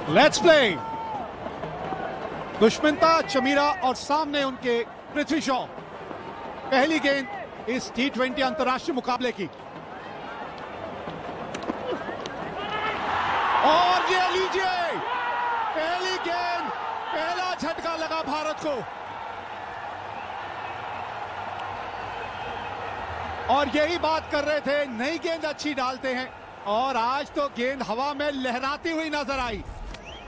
Let's play. Dushmantha Chameera और सामने उनके पृथ्वी शॉ। पहली गेंद इस T20 अंतरराष्ट्रीय मुकाबले की, और ये लीजिए पहली गेंद, पहला झटका लगा भारत को। और यही बात कर रहे थे, नई गेंद अच्छी डालते हैं, और आज तो गेंद हवा में लहराती हुई नजर आई।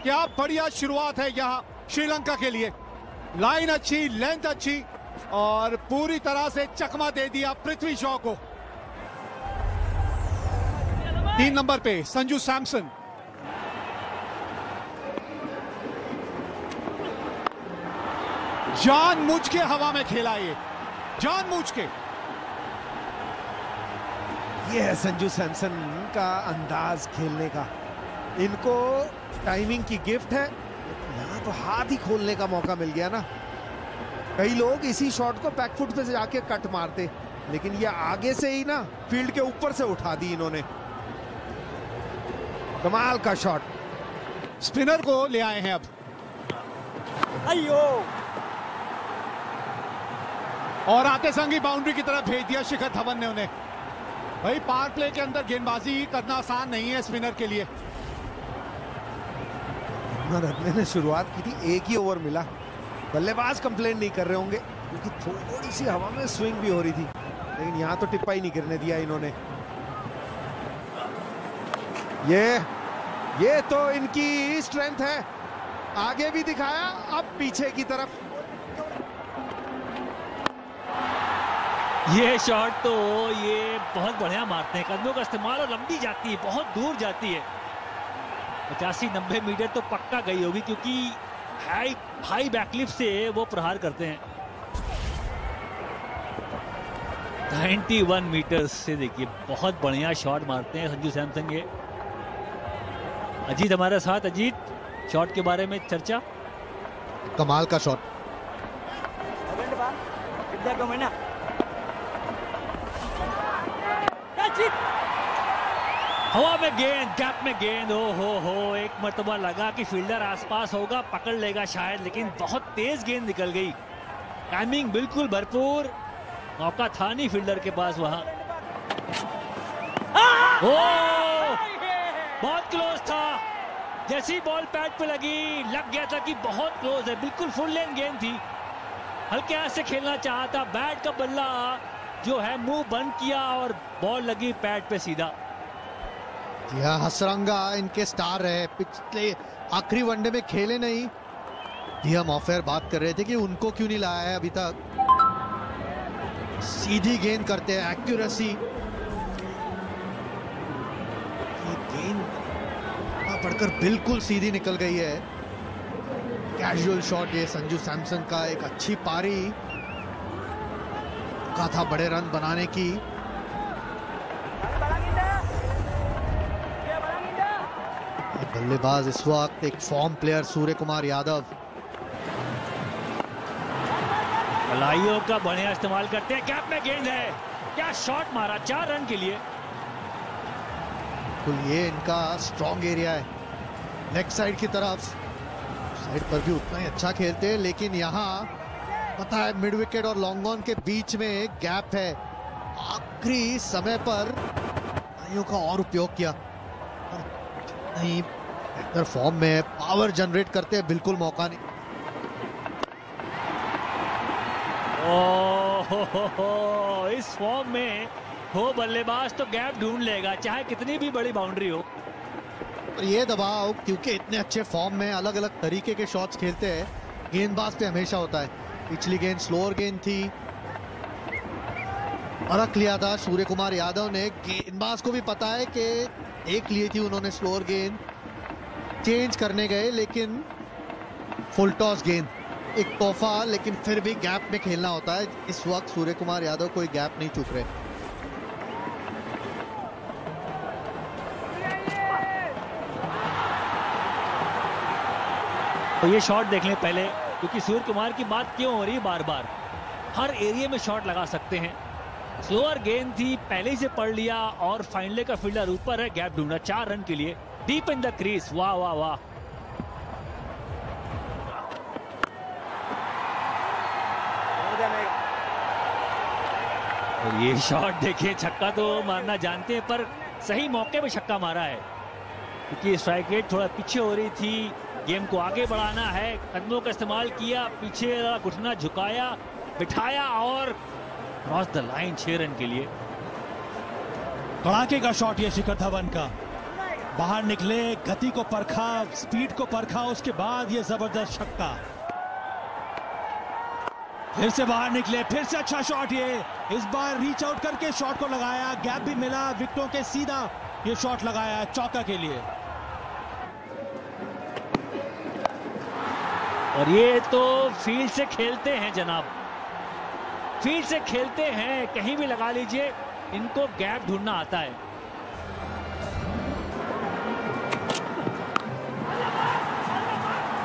क्या बढ़िया शुरुआत है यहां श्रीलंका के लिए। लाइन अच्छी, लेंथ अच्छी, और पूरी तरह से चकमा दे दिया पृथ्वी शॉ को। 3 नंबर पे संजू सैमसन। जानबूझ के हवा में खेला, ये जानबूझ के। ये है संजू सैमसन का अंदाज खेलने का। इनको टाइमिंग की गिफ्ट है। यहाँ तो हाथ ही खोलने का मौका मिल गया ना। कई लोग इसी शॉट को बैकफुट पे जाके कट मारते, लेकिन ये आगे से ही ना फील्ड के ऊपर से उठा दी इन्होंने। कमाल का शॉट। स्पिनर को ले आए हैं अब। अयो, और आते संग ही बाउंड्री की तरफ भेज दिया शिखर धवन ने उन्हें। भाई पावर प्ले के अंदर गेंदबाजी करना आसान नहीं है स्पिनर के लिए। रत्ने ने शुरुआत की थी, एक ही ओवर मिला। बल्लेबाज कंप्लेन नहीं कर रहे होंगे क्योंकि थोड़ी सी हवा में स्विंग भी हो रही थी, लेकिन यहां तो टिप्पा ही नहीं गिरने दिया इन्होंने। ये तो इनकी स्ट्रेंथ है। आगे भी दिखाया, अब पीछे की तरफ। ये शॉट तो ये बहुत बढ़िया मारते हैं, कदमों का इस्तेमाल, और लंबी जाती है, बहुत दूर जाती है। 85-90 मीटर तो पक्का गई होगी, क्योंकि हाई बैकलिफ्ट से वो प्रहार करते हैं। 91 मीटर से देखिए, बहुत बढ़िया शॉट मारते हैं संजू सैमसन। ये अजीत हमारे साथ। अजीत, शॉट के बारे में चर्चा। कमाल का शॉट। हवा में गेंद, गैप में गेंद, हो एक मर्तबा लगा कि फील्डर आसपास होगा, पकड़ लेगा शायद, लेकिन बहुत तेज गेंद निकल गई। टाइमिंग बिल्कुल भरपूर, मौका था नहीं फील्डर के पास वहां। बहुत क्लोज था। जैसी बॉल पैड पे लगी, लग गया था कि बहुत क्लोज है। बिल्कुल फुल लेन गेंद थी, हल्के हाथ से खेलना चाहा था। बैट का बल्ला जो है मुंह बंद किया और बॉल लगी पैड पे सीधा। यह हसरंगा इनके स्टार रहे, पिछले आखिरी वनडे में खेले नहीं। हम ऑफ एयर बात कर रहे थे कि उनको क्यों नहीं लाया है अभी तक। सीधी गेंद करते हैं, एक्यूरेसी। गेंद पड़कर बिल्कुल सीधी निकल गई है। कैजुअल शॉट ये संजू सैमसन का। एक अच्छी पारी का था बड़े रन बनाने की। बल्लेबाज इस वक्त एक फॉर्म प्लेयर सूर्य कुमार यादव। कलाइयों का बढ़िया इस्तेमाल करते हैं। गैप में गेंद है, क्या शॉट मारा, 4 रन के लिए। बिल्कुल ये इनका स्ट्रॉन्ग एरिया है, लेग साइड की तरफ। साइड पर भी उतना ही अच्छा खेलते हैं, लेकिन यहाँ पता है मिड विकेट और लॉन्ग ऑन के बीच में एक गैप है। आखिरी समय पर कलाइयों का और उपयोग किया, नहीं बेहतर फॉर्म में, पावर जनरेट करते हैं, बिल्कुल मौका नहीं। ओह, इस फॉर्म में हो बल्लेबाज तो गैप ढूंढ लेगा, चाहे कितनी भी बड़ी बाउंड्री हो। और ये दबाव, क्योंकि इतने अच्छे फॉर्म में अलग अलग तरीके के शॉट्स खेलते हैं, गेंदबाज पे हमेशा होता है। पिछली गेंद स्लोअर गेंद थी, परख लिया था सूर्य कुमार यादव ने। गेंदबाज को भी पता है कि एक ली थी उन्होंने स्लोअर गेंद, चेंज करने गए, लेकिन फुल टॉस गेंद एक तोहफा, लेकिन फिर भी गैप में खेलना होता है। इस वक्त सूर्य कुमार यादव कोई गैप नहीं चूक रहे। तो ये शॉट देख लें पहले, क्योंकि सूर्य कुमार की बात क्यों हो रही है बार बार। हर एरिया में शॉट लगा सकते हैं। स्लोअर गेंद थी, पहले ही से पढ़ लिया, और फाइनले का फील्डर ऊपर है, गैप ढूंढा 4 रन के लिए। डीप इन द क्रीज, वाह वाह वाह। और ये शॉट देखिए, छक्का तो मारना जानते हैं पर सही मौके पे छक्का मारा है, क्योंकि स्ट्राइक रेट थोड़ा पीछे हो रही थी। गेम को आगे बढ़ाना है, कदमों का इस्तेमाल किया, पीछे घुटना झुकाया, बिठाया और क्रॉस द लाइन 6 रन के लिए। कड़ाके का शॉट ये शिखर धवन का, बाहर निकले, गति को परखा, स्पीड को परखा, उसके बाद ये जबरदस्त छक्का। फिर से बाहर निकले, फिर से अच्छा शॉट, ये इस बार रीच आउट करके शॉट को लगाया, गैप भी मिला, विकेटों के सीधा ये शॉट लगाया चौका के लिए। और ये तो फील्ड से खेलते हैं जनाब, फील्ड से खेलते हैं, कहीं भी लगा लीजिए, इनको गैप ढूंढना आता है।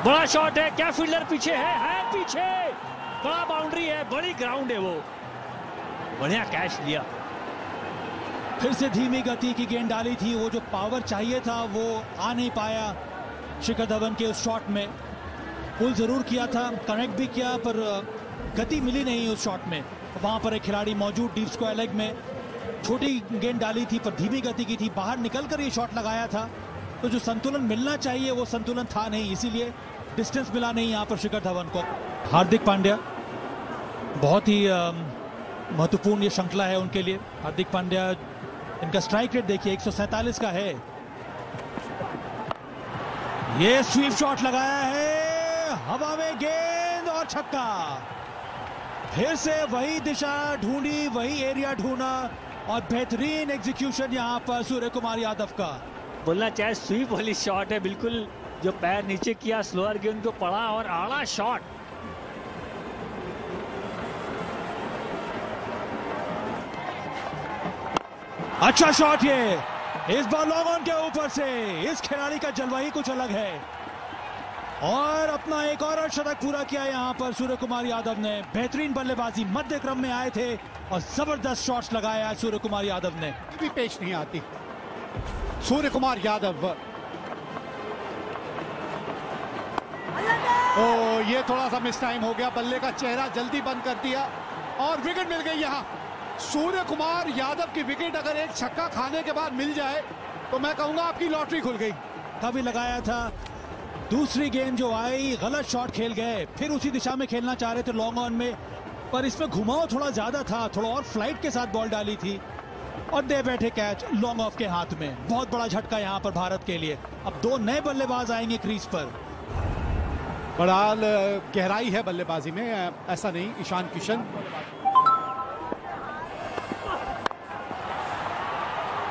बड़ा शॉट है, क्या फील्डर पीछे है पीछे, बड़ा बाउंड्री है, बड़ी ग्राउंड है, वो बढ़िया कैच लिया। फिर से धीमी गति की गेंद डाली थी, वो जो पावर चाहिए था वो आ नहीं पाया शिखर धवन के उस शॉट में। पुल जरूर किया था, कनेक्ट भी किया, पर गति मिली नहीं उस शॉट में। वहां पर एक खिलाड़ी मौजूद डीप स्क्वायर लेग में, छोटी गेंद डाली थी पर धीमी गति की थी, बाहर निकलकर ये शॉट लगाया था, तो जो संतुलन मिलना चाहिए वो संतुलन था नहीं, इसीलिए डिस्टेंस मिला नहीं यहां पर शिखर धवन को। हार्दिक पांड्या, बहुत ही महत्वपूर्ण ये श्रृंखला है उनके लिए। हार्दिक पांड्या, इनका स्ट्राइक रेट देखिए 147 का है। ये स्वीप शॉट लगाया है, हवा में गेंद और छक्का। फिर से वही दिशा ढूंढी, वही एरिया ढूंढा और बेहतरीन एग्जीक्यूशन यहां पर सूर्य कुमार यादव का। बोलना चाहे स्वीप वाली शॉट है, बिल्कुल जो पैर नीचे किया, स्लोअर गेंद को पड़ा और आड़ा शॉट। अच्छा शॉट ये, इस बार लॉन्ग ऑन के ऊपर से, इस खिलाड़ी का जलवा ही कुछ अलग है। और अपना एक और शतक पूरा किया यहां पर सूर्य कुमार यादव ने। बेहतरीन बल्लेबाजी, मध्य क्रम में आए थे और जबरदस्त शॉट्स लगाया सूर्य कुमार यादव ने। भी पेश नहीं आती सूर्य कुमार यादव। ओ, ये थोड़ा सा मिस टाइम हो गया, बल्ले का चेहरा जल्दी बंद कर दिया और विकेट मिल गई यहां। सूर्य कुमार यादव की विकेट अगर एक छक्का खाने के बाद मिल जाए तो मैं कहूंगा आपकी लॉटरी खुल गई। तभी लगाया था, दूसरी गेंद जो आई गलत शॉट खेल गए, फिर उसी दिशा में खेलना चाह रहे थे लॉन्ग ऑन में, पर इसमें घुमाव थोड़ा ज्यादा था, थोड़ा और फ्लाइट के साथ बॉल डाली थी और दे बैठे कैच लॉन्ग ऑफ के हाथ में। बहुत बड़ा झटका यहां पर भारत के लिए। अब 2 नए बल्लेबाज आएंगे क्रीज पर। बड़ा गहराई है बल्लेबाजी में, ऐसा नहीं। ईशान किशन,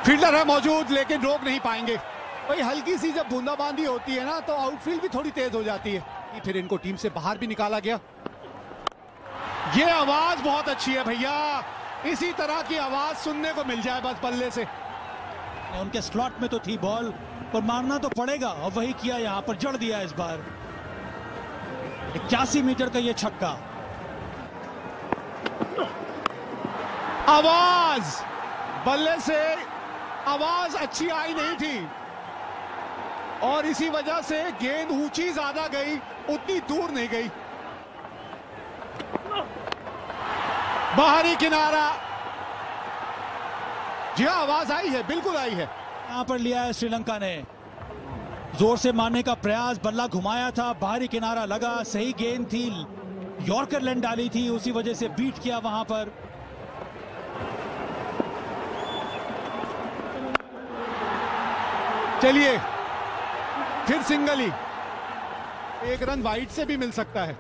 फील्डर है मौजूद लेकिन रोक नहीं पाएंगे। भाई हल्की सी जब बूंदाबांदी होती है ना तो आउटफील्ड भी थोड़ी तेज हो जाती है। फिर इनको टीम से बाहर भी निकाला गया। ये आवाज बहुत अच्छी है भैया, इसी तरह की आवाज सुनने को मिल जाए बस बल्ले से। उनके स्लॉट में तो थी बॉल, पर मारना तो पड़ेगा और वही किया, यहां पर जड़ दिया इस बार। 81 मीटर का ये छक्का। आवाज, बल्ले से आवाज अच्छी आई नहीं थी और इसी वजह से गेंद ऊंची ज्यादा गई, उतनी दूर नहीं गई। बाहरी किनारा, जी आवाज आई है, बिल्कुल आई है। यहां पर लिया है श्रीलंका ने, जोर से मारने का प्रयास, बल्ला घुमाया था, बाहरी किनारा लगा, सही गेंद थी, यॉर्कर लेंथ डाली थी, उसी वजह से बीट किया वहां पर। चलिए फिर सिंगल ही, 1 रन वाइड से भी मिल सकता है।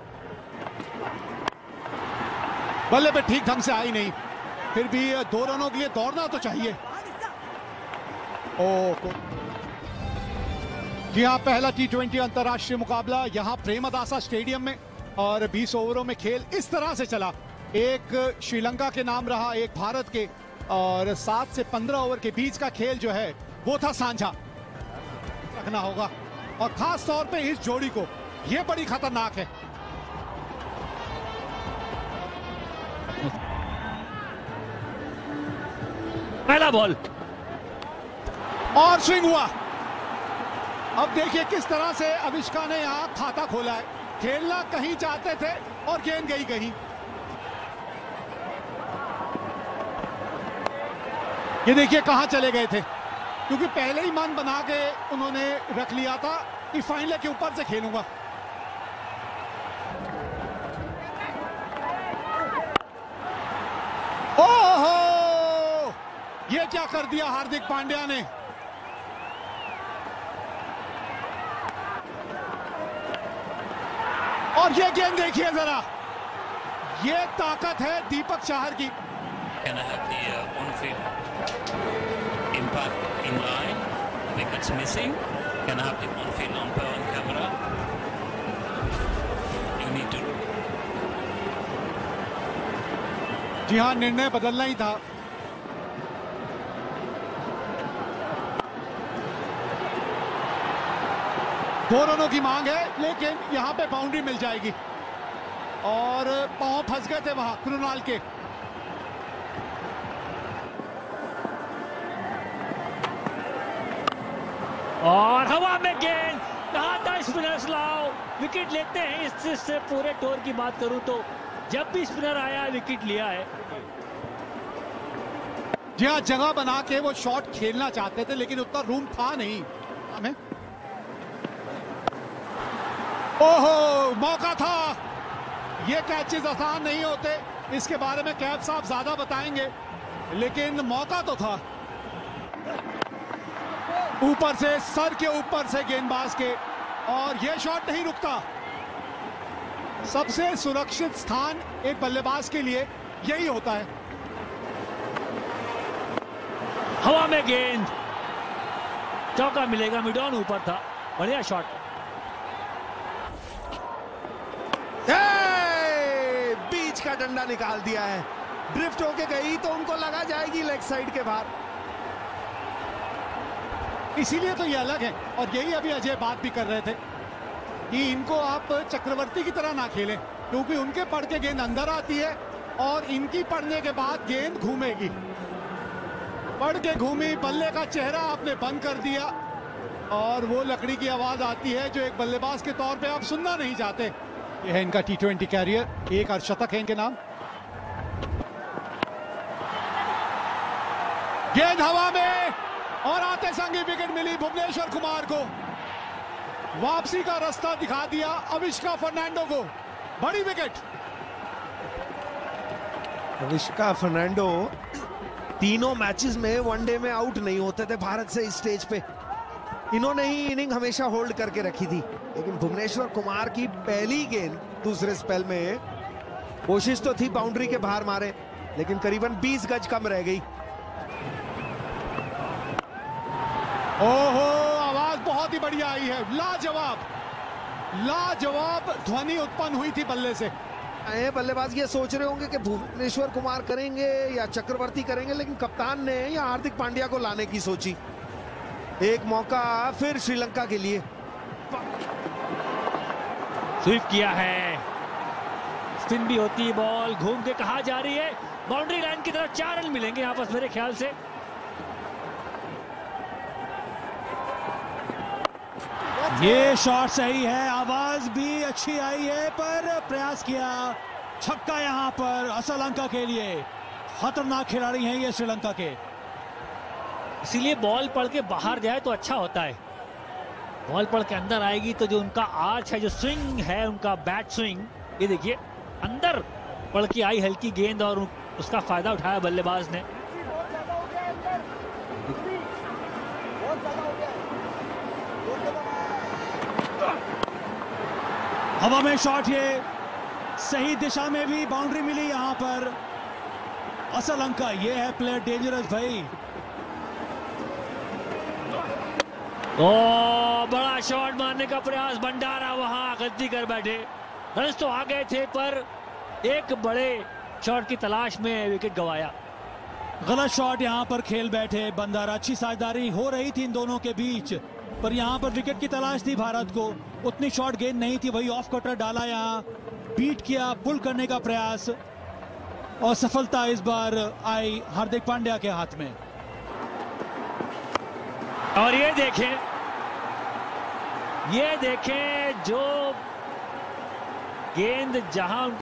बल्ले पे ठीक ढंग से आई नहीं, फिर भी 2 रनों के लिए दौड़ना तो चाहिए। जी हाँ, पहला T20 अंतरराष्ट्रीय मुकाबला यहां प्रेमदासा स्टेडियम में और 20 ओवरों में खेल इस तरह से चला। एक श्रीलंका के नाम रहा, एक भारत के, और 7 से 15 ओवर के बीच का खेल जो है वो था साझा। रखना होगा और खास तौर पे इस जोड़ी को, ये बड़ी खतरनाक है। पहला बॉल और स्विंग हुआ। अब देखिए किस तरह से अविष्का ने यहां खाता खोला है। खेलना कहीं चाहते थे और गेंद गई कहीं। ये देखिए कहां चले गए थे, क्योंकि पहले ही मन बना के उन्होंने रख लिया था कि फाइनल के ऊपर से खेलूंगा। ओहो, ये क्या कर दिया हार्दिक पांड्या ने। और ये गेंद देखिए जरा, ये ताकत है दीपक चाहर की। Can I have the on-field impact in line? Wickets missing. Can I have the on-field umpire on camera? You need to. जी हाँ, निर्णय बदलना ही था। दो रनों की मांग है, लेकिन यहां पे बाउंड्री मिल जाएगी। और पांव फंस गए थे वहां कृणाल के। और हवा में गेंद, कहा था स्पिनर्स लाओ, विकेट लेते हैं। इससे पूरे टूर की बात करूं तो जब भी स्पिनर आया विकेट लिया है। जी हाँ, जगह बना के वो शॉट खेलना चाहते थे, लेकिन उतना रूम था नहीं हमें। ओहो, मौका था। ये कैचेस आसान नहीं होते, इसके बारे में कैप साहब ज्यादा बताएंगे, लेकिन मौका तो था। ऊपर से, सर के ऊपर से गेंदबाज के, और ये शॉट नहीं रुकता। सबसे सुरक्षित स्थान एक बल्लेबाज के लिए यही होता है। हवा में गेंद, चौका मिलेगा। मिड ऑन ऊपर था, बढ़िया शॉट। बीच का डंडा निकाल दिया है, ड्रिफ्ट होके गई तो उनको लगा जाएगी लेग साइड के बाहर। इसीलिए तो ये अलग है, और यही अभी अजय बात भी कर रहे थे कि इनको आप चक्रवर्ती की तरह ना खेलें, क्योंकि उनके पड़ के गेंद अंदर आती है और इनकी पड़ने के बाद गेंद घूमेगी। पड़ के घूमी, बल्ले का चेहरा आपने बंद कर दिया, और वो लकड़ी की आवाज आती है जो एक बल्लेबाज के तौर पे आप सुनना नहीं चाहते। ये है इनका T20 कैरियर, एक अर्धशतक है इनके नाम। गेंद हवा में, और आते संग ही विकेट मिली भुवनेश्वर कुमार को। वापसी का रास्ता दिखा दिया अविष्का फर्नांडो को, बड़ी विकेट। अविष्का फर्नांडो तीनों मैचेस में वनडे में आउट नहीं होते थे भारत से इस स्टेज पे। इन्होंने ही इनिंग हमेशा होल्ड करके रखी थी, लेकिन भुवनेश्वर कुमार की पहली गेंद दूसरे स्पेल में कोशिश तो थी बाउंड्री के बाहर मारे, लेकिन करीबन 20 गज कम रह गई। ओहो, आवाज बहुत ही बढ़िया आई है, लाजवाब लाजवाब ध्वनि उत्पन्न हुई थी बल्ले से। बल्लेबाज ये सोच रहे होंगे कि भुवनेश्वर कुमार करेंगे या चक्रवर्ती करेंगे, लेकिन कप्तान ने या हार्दिक पांड्या को लाने की सोची। एक मौका फिर श्रीलंका के लिए। स्वीप किया है, स्पिन भी होती है बॉल, घूम के कहा जा रही है बाउंड्री लाइन की तरफ। 4 रन मिलेंगे यहाँ पर मेरे ख्याल से। ये शॉट सही है, आवाज भी अच्छी आई है, पर प्रयास किया छक्का यहाँ पर श्रीलंका के लिए। खतरनाक खिलाड़ी हैं ये श्रीलंका के, इसीलिए बॉल पड़ के बाहर जाए तो अच्छा होता है। बॉल पड़ के अंदर आएगी तो जो उनका आर्च है, जो स्विंग है उनका, बैट स्विंग, ये देखिए अंदर पड़ के आई हल्की गेंद, और उसका फायदा उठाया बल्लेबाज ने। हवा में शॉट, ये सही दिशा में भी बाउंड्री मिली यहाँ पर श्रीलंका। ये है प्लेयर डेंजरस भाई। ओ, बड़ा शॉट मारने का प्रयास, भंडारा वहां गद्दी कर बैठे। रन तो आ गए थे, पर एक बड़े शॉट की तलाश में विकेट गंवाया। गलत शॉट यहाँ पर खेल बैठे बंडारा। अच्छी साझेदारी हो रही थी इन दोनों के बीच, पर यहाँ पर विकेट की तलाश थी भारत को। उतनी शॉट गेंद नहीं थी, वही ऑफ कटर डाला, यहाँ बीट किया, पुल करने का प्रयास, और सफलता इस बार आई हार्दिक पांड्या के हाथ में। और ये देखें जो गेंद जहां